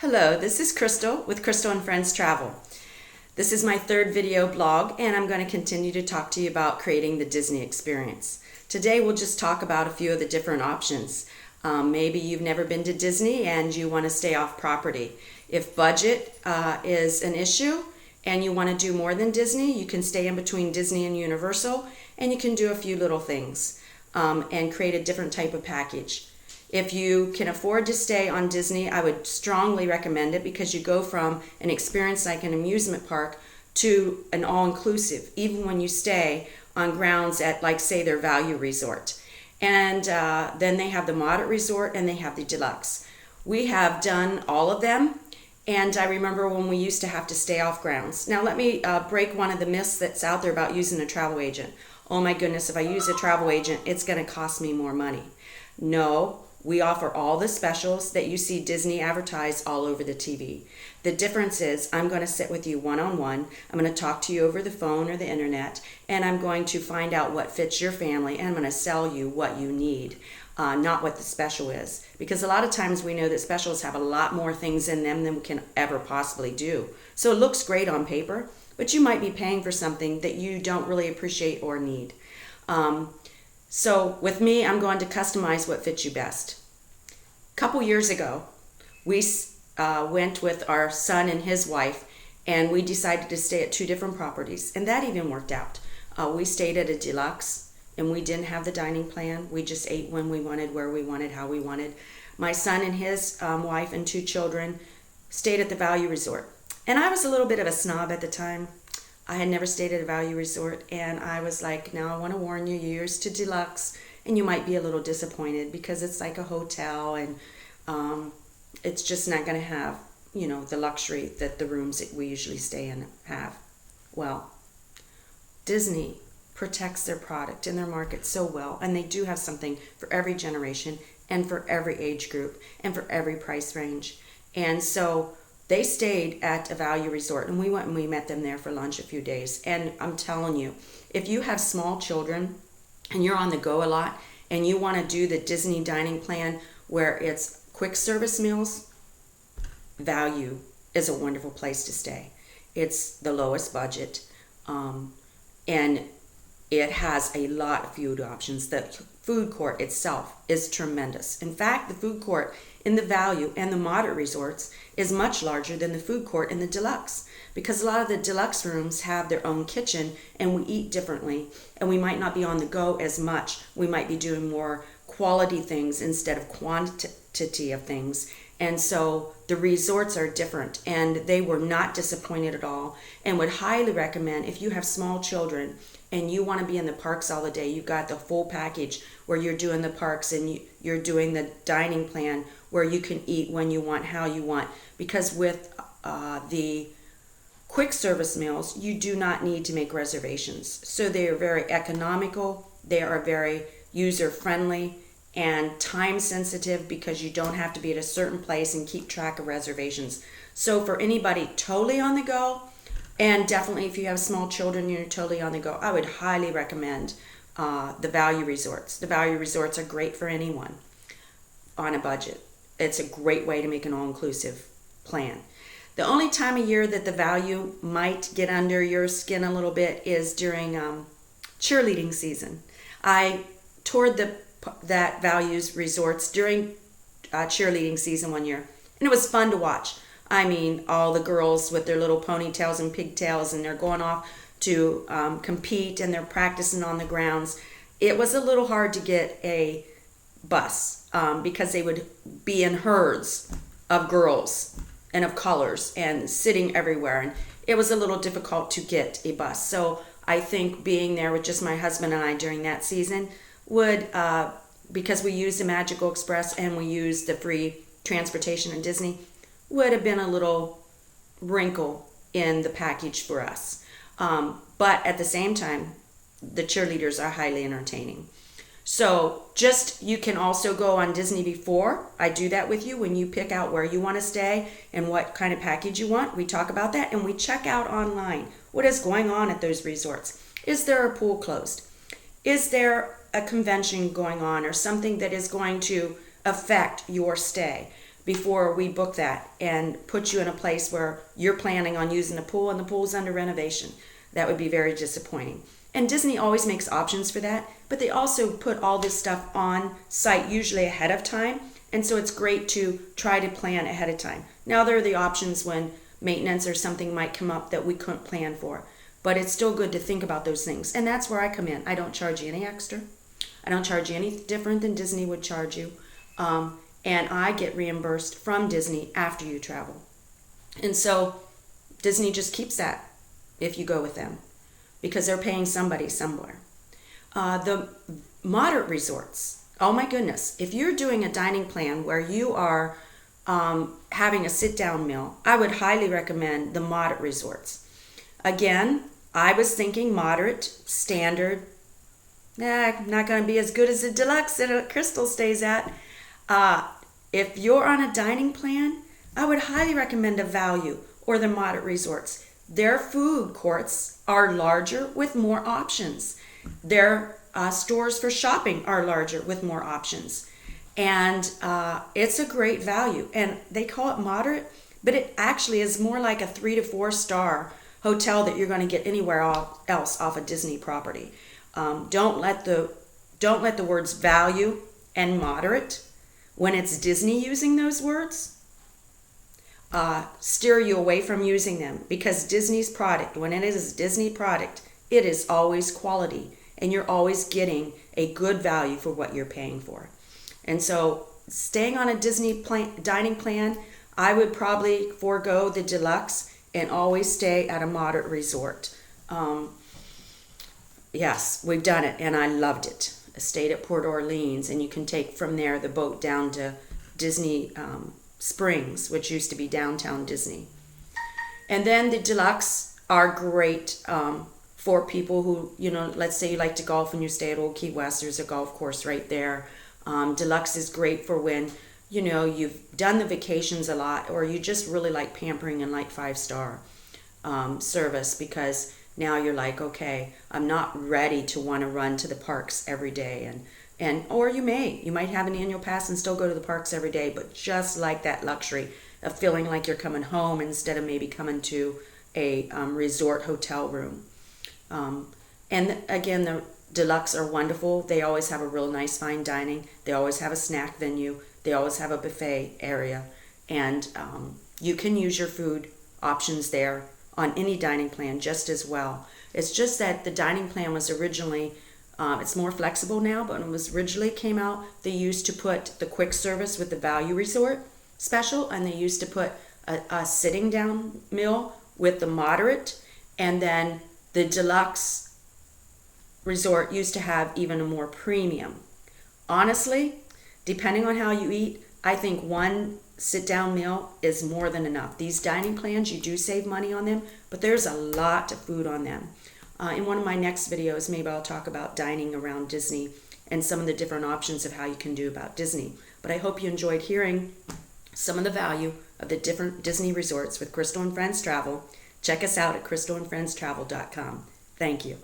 Hello, this is Crystal with Crystal and Friends Travel. This is my third video blog, and I'm going to continue to talk to you about creating the Disney experience. Today we'll just talk about a few of the different options. Maybe you've never been to Disney and you want to stay off property. If budget is an issue and you want to do more than Disney, you can stay in between Disney and Universal, and you can do a few little things and create a different type of package. If you can afford to stay on Disney, I would strongly recommend it because you go from an experience like an amusement park to an all-inclusive, even when you stay on grounds at, like, say, their value resort. And then they have the moderate resort and they have the deluxe. We have done all of them, and I remember when we used to have to stay off grounds. Now let me break one of the myths that's out there about using a travel agent. Oh my goodness, if I use a travel agent, it's going to cost me more money. No. We offer all the specials that you see Disney advertise all over the TV. The difference is I'm going to sit with you one-on-one. I'm going to talk to you over the phone or the internet, and I'm going to find out what fits your family, and I'm going to sell you what you need, not what the special is. Because a lot of times we know that specials have a lot more things in them than we can ever possibly do. So it looks great on paper, but you might be paying for something that you don't really appreciate or need. So with me, I'm going to customize what fits you best. A couple years ago, we went with our son and his wife, and we decided to stay at two different properties, and that even worked out. We stayed at a deluxe, and we didn't have the dining plan. We just ate when we wanted, where we wanted, how we wanted. My son and his wife and two children stayed at the value resort, and I was a little bit of a snob at the time. I had never stayed at a value resort, and I was like, now I want to warn you, yours to deluxe, and you might be a little disappointed because it's like a hotel, and it's just not going to have, the luxury that the rooms that we usually stay in have. Well, Disney protects their product and their market so well, and they do have something for every generation and for every age group and for every price range. And so they stayed at a value resort, and we went and we met them there for lunch a few days. And I'm telling you, if you have small children and you're on the go a lot and you want to do the Disney dining plan where it's quick service meals, value is a wonderful place to stay. It's the lowest budget, and it has a lot of food options. The food court itself is tremendous. In fact, the food court in the value and the moderate resorts is much larger than the food court in the deluxe, because a lot of the deluxe rooms have their own kitchen and we eat differently, and we might not be on the go as much. We might be doing more quality things instead of quantity of things. And so the resorts are different, and they were not disappointed at all, and would highly recommend, if you have small children and you want to be in the parks all the day, you've got the full package where you're doing the parks and you're doing the dining plan where you can eat when you want, how you want. Because with the quick service meals, you do not need to make reservations. So they are very economical, they are very user friendly and time sensitive, because you don't have to be at a certain place and keep track of reservations. So for anybody totally on the go, and definitely if you have small children and you're totally on the go, I would highly recommend the value resorts. The value resorts are great for anyone on a budget. It's a great way to make an all-inclusive plan. The only time of year that the value might get under your skin a little bit is during cheerleading season. I toured that values resorts during cheerleading season one year, and it was fun to watch. I mean, all the girls with their little ponytails and pigtails, and they're going off to compete, and they're practicing on the grounds. It was a little hard to get a bus because they would be in herds of girls and of colors and sitting everywhere, and it was a little difficult to get a bus. So I think being there with just my husband and I during that season would, because we used the Magical Express and we used the free transportation in Disney, would have been a little wrinkle in the package for us. But at the same time, the cheerleaders are highly entertaining. So you can also go on Disney before. I do that with you when you pick out where you want to stay and what kind of package you want. We talk about that, and we check out online what is going on at those resorts. Is there a pool closed? Is there a convention going on or something that is going to affect your stay? before we book that and put you in a place where you're planning on using the pool and the pool's under renovation. That would be very disappointing. And Disney always makes options for that, but they also put all this stuff on site usually ahead of time. And so it's great to try to plan ahead of time. Now there are the options when maintenance or something might come up that we couldn't plan for, but it's still good to think about those things. And that's where I come in. I don't charge you any extra. I don't charge you any different than Disney would charge you. And I get reimbursed from Disney after you travel. And so Disney just keeps that if you go with them, because they're paying somebody somewhere. The moderate resorts, oh my goodness, if you're doing a dining plan where you are having a sit-down meal, I would highly recommend the moderate resorts. Again, I was thinking moderate, standard, not going to be as good as the deluxe that Crystal stays at. If you're on a dining plan, I would highly recommend a value or the moderate resorts. Their food courts are larger with more options. Their stores for shopping are larger with more options. And it's a great value. And they call it moderate, but it actually is more like a 3 to 4 star hotel that you're going to get anywhere else off a Disney property. Don't let the words value and moderate, when it's Disney using those words, steer you away from using them, because Disney's product, when it is a Disney product, it is always quality, and you're always getting a good value for what you're paying for. And so staying on a Disney dining plan, I would probably forego the deluxe and always stay at a moderate resort. Yes, we've done it, and I loved it. I stayed at Port Orleans, and you can take from there the boat down to Disney Springs, which used to be downtown Disney. And then the deluxe are great for people who, let's say you like to golf and you stay at Old Key West. There's a golf course right there. Deluxe is great for when, you've done the vacations a lot, or you just really like pampering and like 5-star service, because now you're like, okay, I'm not ready to want to run to the parks every day. Or you might have an annual pass and still go to the parks every day, but just like that luxury of feeling like you're coming home instead of maybe coming to a resort hotel room. And again, the deluxe are wonderful. They always have a real nice fine dining. They always have a snack venue. They always have a buffet area. And you can use your food options there on any dining plan just as well. It's just that the dining plan was originally, it's more flexible now, but when it was originally came out, they used to put the quick service with the value resort special, and they used to put a sitting down meal with the moderate, and then the deluxe resort used to have even a more premium. Honestly, depending on how you eat, I think one sit-down meal is more than enough. These dining plans, you do save money on them, but there's a lot of food on them. In one of my next videos, maybe I'll talk about dining around Disney and some of the different options of how you can do about Disney. But I hope you enjoyed hearing some of the value of the different Disney resorts with Crystal and Friends Travel. Check us out at crystalandfriendstravel.com. Thank you.